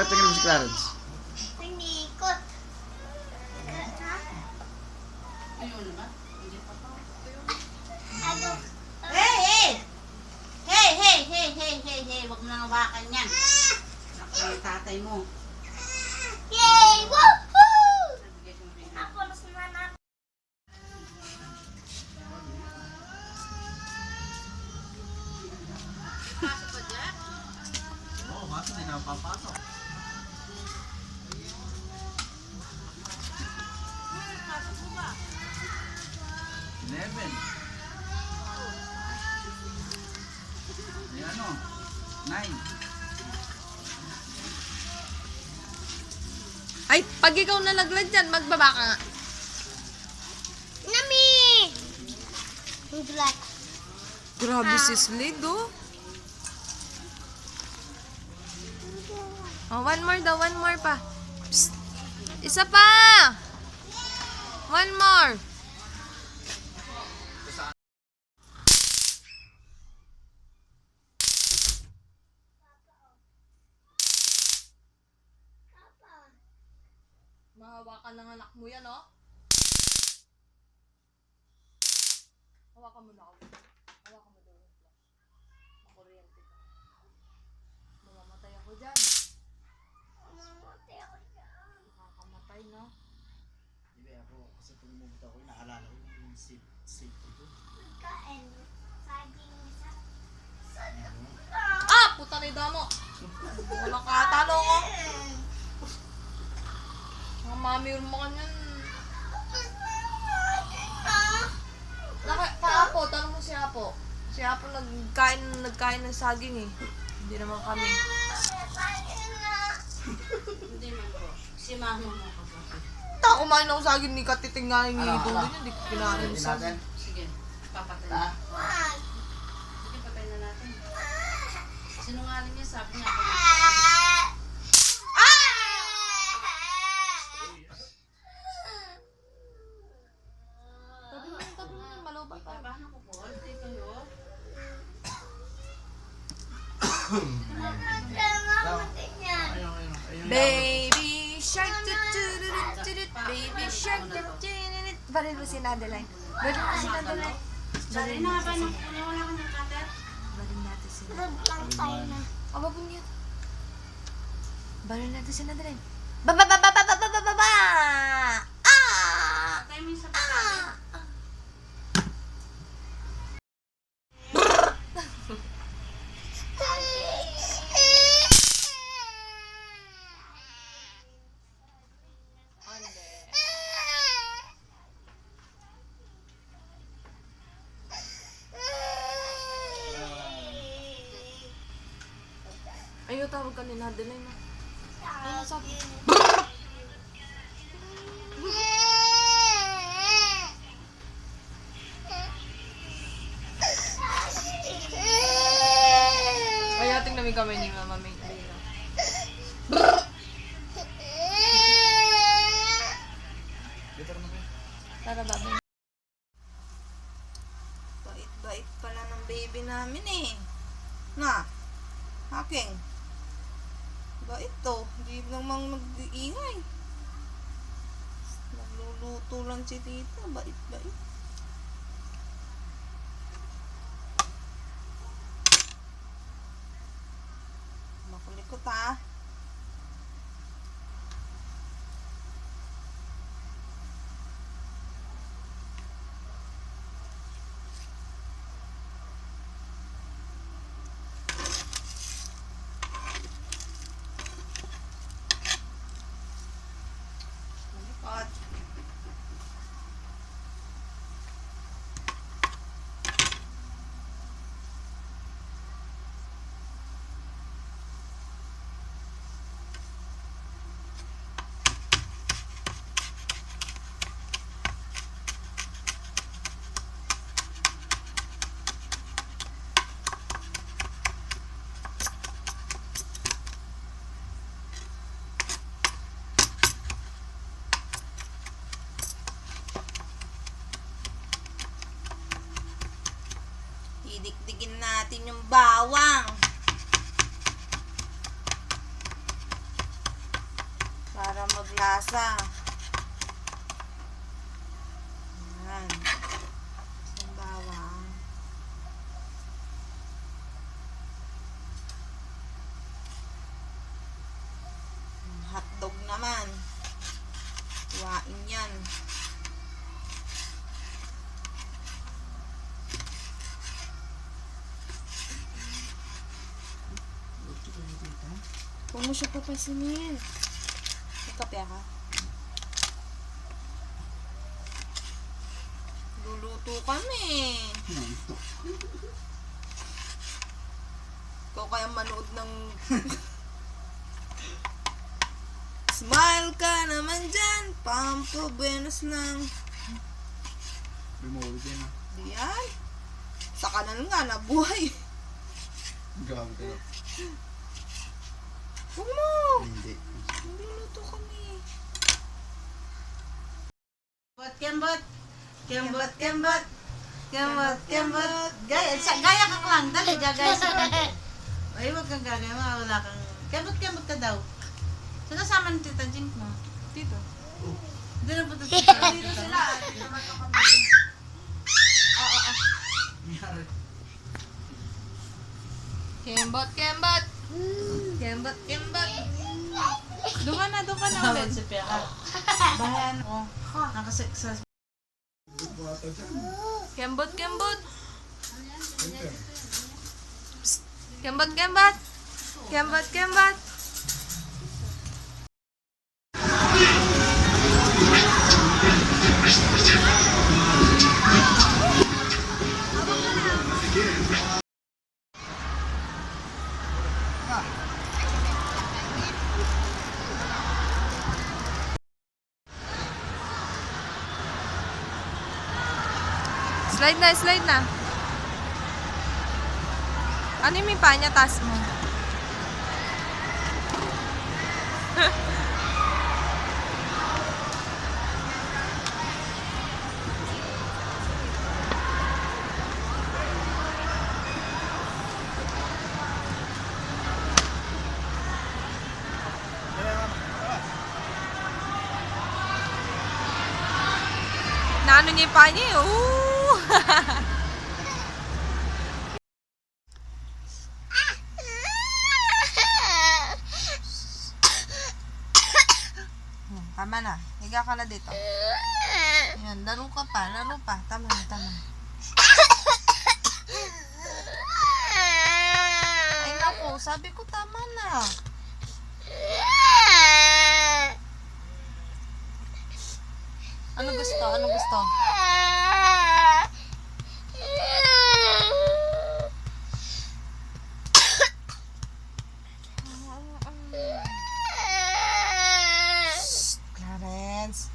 tingin mo si Clarence. Tinikot. Ha? Ayun na ba? Hindi pa pa. Ano? Hey, hey! Hey, hey, hey, hey, hey, hey! Huwag mo nang hawakan yan. Naku, yung tatay mo. Yay! Woohoo! Nabigay ko rin. Ako na sumanap. Pasok pa dyan? Oo, kaso di na papasok. Pasok mo ba? 11. Ay ano? 9. Ay, pag ikaw nalaglag dyan, magbaba ka nga. Nami! Black. Grabe si Slade, oh. Oh, one more daw, one more pa. Psst. Isa pa! One more. Mahawakan ng anak mo yan, oh. Hawakan mo na ako. Hawakan mo daw yung flash. Makuryente ka. Mamamatay ako dyan. Mamatay ako dyan. Nakakamatay, no? Hindi ako, kasi pag umumunta ako, naalala ko yung safety ko. Magkain. Saging isa. Ah! Puta na yung damo! Walang katanong, oh. Mga mami mo kanyan. Apo, tanong mo si Apo. Si Apo nagkain ng saging, eh. Hindi naman kami. Hindi man po. Si mama mo kapatid. Kumain ako saging ni Katiting nga yung ngidong niya. Hindi ko kinain yung saging. Sige, papatay Ha? na. Sige, patay na natin. Sinungaling niya, sabi niya ako. Tabi mo yung maloba pa. Paano ko po? Hindi kayo. Mamatay niyan. Ayun. Baby shark, baby shark, baril mo si Nadeline. Baril mo si Nadeline. Sorry na nga ba nung wala ka ng cutter? Baril natin si Load lang tayo na. Aba po niya. Baril natin si Nadeline. Ba! Ah! Patay mo yung sa patay. Ayaw tawag ka ni Nadeline, no? Ano sabi? Kaya tingnan kami ni Mama May. Dito naman kayo. Tara, babay. Bait-bait pala ng baby namin, eh. Na, haking. Bait to. Hindi namang nag-iingay. Nagluluto lang si tita. Bait-bait. Makulikot, ha? Malikot. Didikdikin natin yung bawang. lasa. Yan. Ang bawang. Hotdog naman. Tuwain yan. Huwag mo siya papasinin. Magkape ka. Luluto kami. Ikaw kaya manood ng... Smile ka naman dyan. Pampo, buenos lang. Bumulog yan ah. Diyan. Sa kanal nga, nabuhay. Grabe ka. Huwag mo. Hindi. Luluto kami. Kembot. Gaya ka lang. Dali, gagaya sa kanya. Ay, huwag kang gagaya. Wala kang... Kembot ka daw. Saan kasama ng tita Jink mo? Dito. Doon na po ito tita. Dito sila. Nangyari. Kembot. Doon ka na Tawad ulit. si Pia. Bahayan ko. Nakasaksa. Kembot. Slide na. Ano yung may panya? Taas mo. Naano niya yung panya eh. Ooh! Tama na. Higa ka na dito. Ayan, laro pa. Tama na. Ay, naku. Sabi ko tama na. Ano gusto? Clarence.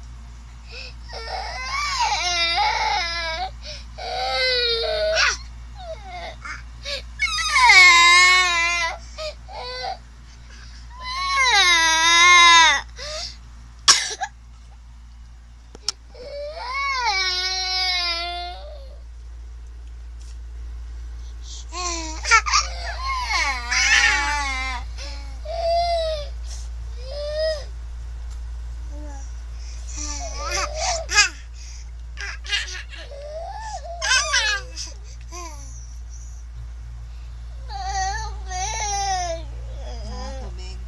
Tubig.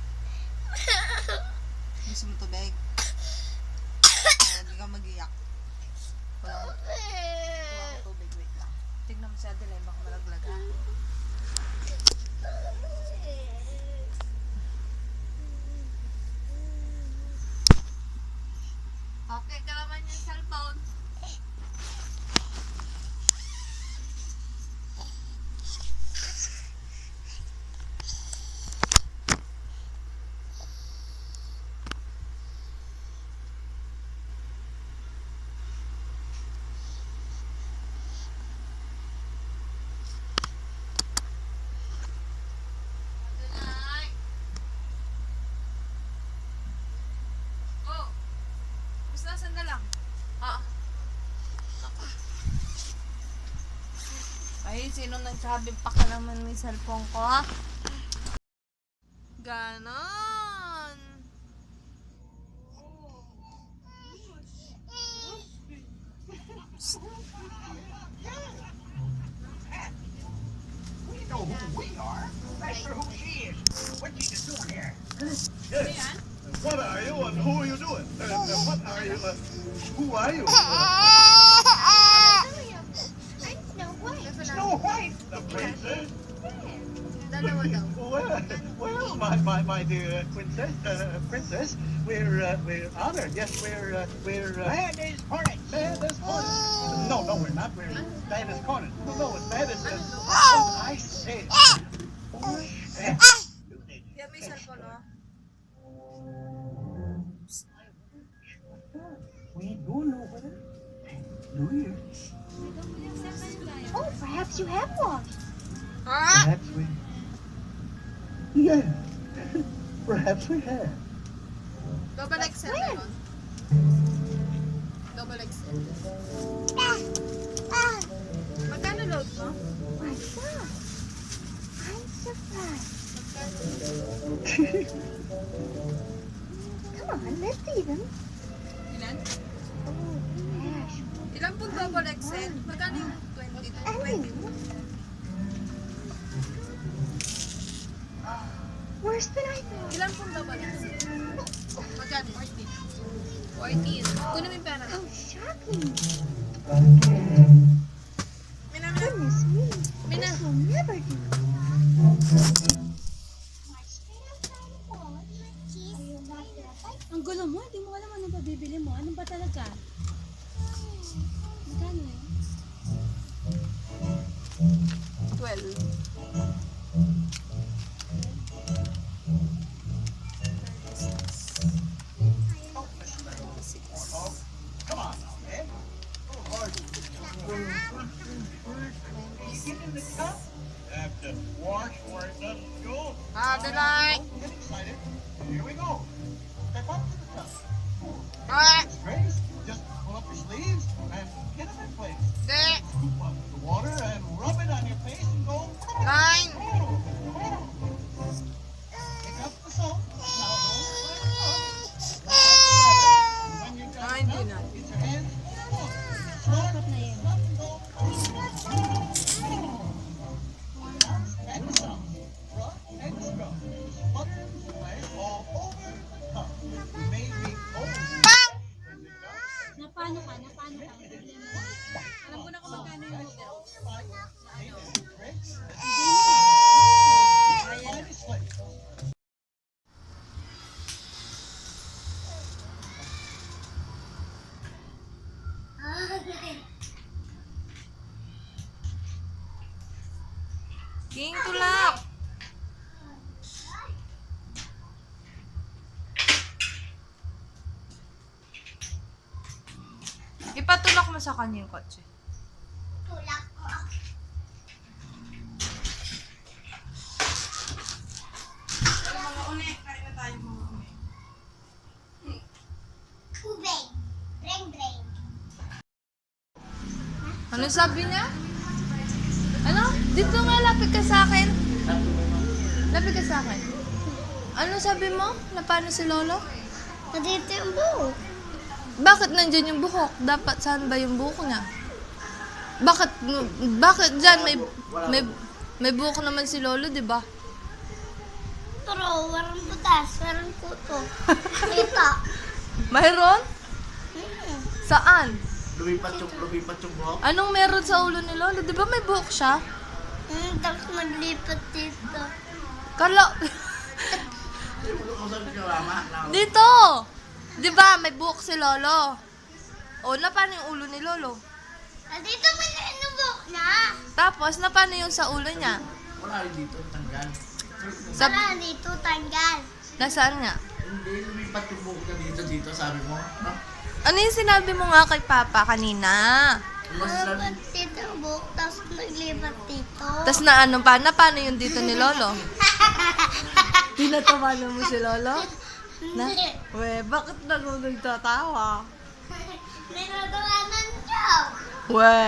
Gusto mo tubig? Hindi ka mag-iyak. Walang tubig. Wait lang. Tignan mo si Adeline. Baka malaglag ha. Okay ka naman yung cellphone. Oh! Basta saan na lang? Ay, sino nagsabi pa ka naman may cellphone ko, ha? Ganon. We know who we are. That's who she is. What you doing here? What are you and who are you doing? What are you? Who are you? Snow White, the princess. Dalawa daw. Well, my dear princess, we're honored. Yes, we're Bad as hornet. bad as cornet. No, we're not. We're bad as cornet. No, it's bad as I say. Kaya may cellphone, oh. We do know better. Do you? Oh, perhaps you have one. Perhaps we. Yeah. Perhaps we have. Double XL na nun. Double XL. Magkano load mo? My God. I'm surprised. Come on, let's see them. Ilan? Oh, gosh. Ilan pong double XL? Magkano yung 20 mo? Worse than I thought. Ilan pong double XL? Magkano? 14. 14. Kunin mo yung pera. How shocking. Mina. Goodness me. Mina. This will never do. Ang gulo mo, hindi mo alam anong pabibili mo. Anong ba talaga? Magkano eh? 12. Come on now, man. Get in the cup. Have to wash or it doesn't go. Adelay! Get excited. Here we go. Step up to the cup. Alright! Grace, just pull up your sleeves and get them in place. Di! Scoop up the water and rub it on your face and go. 9! Pick up the soap. Now don't let it go. When you're done, Hindi na. get your hands in the water. Slurp, Apat na yan. slurp, and go. And the soap. Rub and scrub. Sputter and splash all over the cup. Maybe over. Bang! When you're done, Napano ka? Napano ka? Bibili mo? Alam ko na kung magkano yung hotel. King, tulak! Ipatulak mo sa kanya yung kotse. Tulak ko ako. Tubig. Bring. Ano sabi niya? Ano? Dito nga, lapit ka sa akin. Lapit ka sa akin. Ano sabi mo? Na paano si Lolo? Nandito yung buhok. Bakit nandyan yung buhok? Dapat saan ba yung buhok niya? Bakit dyan may buhok naman si Lolo, di ba? Pero walang butas, walang kuto. Kita. Mayroon? Saan? Lumipat yung buhok. Anong meron sa ulo ni Lolo? Di ba may buhok siya? Tapos maglipat dito. Kala... Dito! Di ba may buhok si Lolo? O, na paano yung ulo ni Lolo? Dito man yung buhok na. Tapos, na paano yung sa ulo niya? Wala rin dito, tanggal. Sa, Wala dito, tanggal. nasaan nga? Hindi, lumipat yung buhok na dito, sabi mo. No? Ano yung sinabi mo nga kay Papa kanina? Dapat dito ang buhok, tapos naglipat dito. Tapos na ano pa? Na paano yung dito ni Lolo? Tinatawanan mo si Lolo? Na? We, bakit nagtatawa? Minagawa ng joke. We,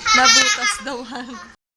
nabutas daw.